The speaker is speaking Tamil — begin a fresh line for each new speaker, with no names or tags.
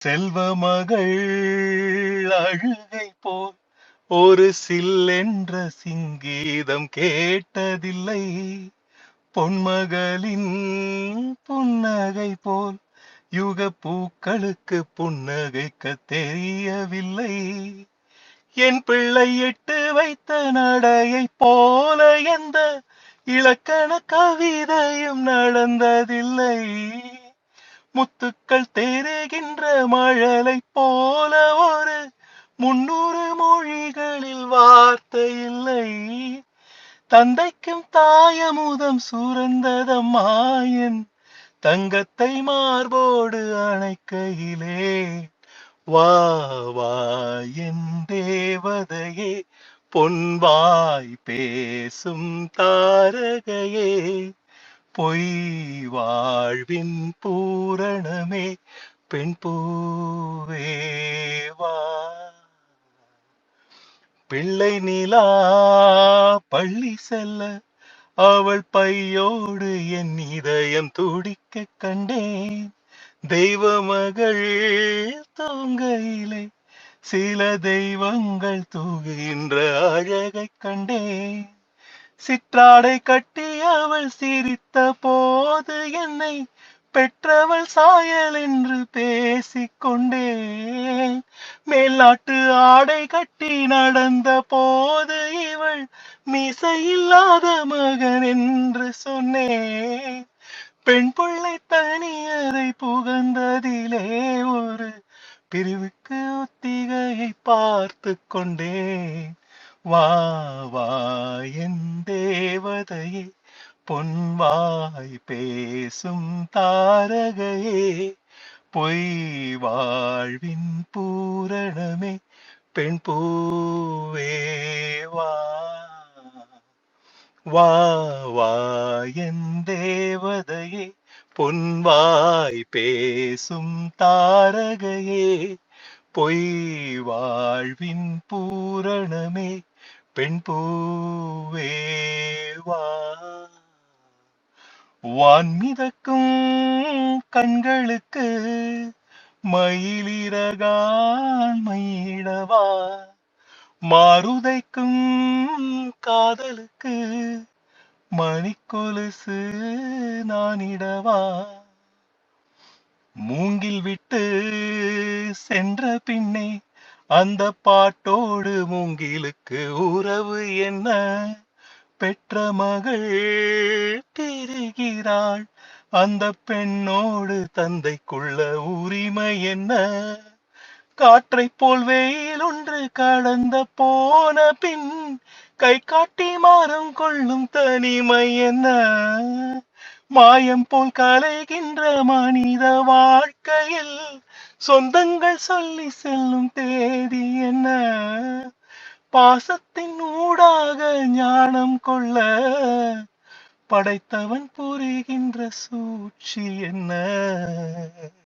செல்வ மகள் அழுகை போல் ஒரு சில்லென்ற சிங்கீதம் கேட்டதில்லை. பொன்மகளின் புன்னகை போல் யுக பூக்களுக்கு புன்னகைக்க தெரியவில்லை. என் பிள்ளை எட்டு வைத்த நடையை போல எந்த இலக்கண கவிதையும் நடந்ததில்லை. முத்துக்கள் தேறுகின்ற மழலை போல ஒரு 300 மொழிகளில் வார்த்தை இல்லை. தந்தைக்கும் தாயமுதம் சுரந்ததம்மா என் தங்கத்தை மார்போடு அணைக்கையிலே. வா வா என் தேவதையே, பொன்வாய் பேசும் தாரகையே, பொய் வாழ்வின் பூரணமே, பெண் பூவே வா. பிள்ளை நிலா பள்ளி செல்ல அவள் பையோடு என் இதயம் துடிக்க கண்டேன். தெய்வ மகள் தூங்கையிலே சில தெய்வங்கள் தூங்குகின்ற அழகை கண்டேன். சிற்றாடை கட்டி அவள் சிரித்த போது என்னை பெற்றவள் சாயல் என்று பேசிக்கொண்டேன். மேல்நாட்டு ஆடை கட்டி நடந்த போது இவள் மீசையில்லாத மகன் என்று சொன்னேன். பெண் பிள்ளை தனியரை புகந்ததிலே ஒரு பிரிவுக்கு ஒத்திகையை பார்த்து கொண்டேன். வா வா என் தேவதையே, பொன்வாய் பேசும் தாரகையே, பொய் வாழ்வின் பூரணமே, பெண் பூவே வா. வா வா என் தேவதையே, பொன்வாய் பேசும் தாரகையே, பொய் வாழ்வின் பூரணமே, பெண் பூவே வா. வான் மிதக்கும் கண்களுக்கு மயிலிறகால் மயிடவா, மாருதைக்கும் காதலுக்கு மணிக்கொலுசு நானிடவா. மூங்கில் விட்டு சென்ற பின்னே அந்த பாட்டோடு மூங்கிலுக்கு உறவு என்ன? பெற்ற மகள் பிரிகிறாள், அந்த பெண்ணோடு தந்தைக்குள்ள உரிமை என்ன? காற்றை போல் வெயில் ஒன்று கடந்த போன பின் கை காட்டி மாறும் கொள்ளும் தனிமை என்ன? மாயம் போல் கலைகின்ற மனித வாழ்க்கையில் சொந்தங்கள் சொல்லி செல்லும் தேதி என்ன? பாசத்தின் ஊடாக ஞானம் கொள்ள படைத்தவன் புரிகின்ற சூழ்ச்சி என்ன?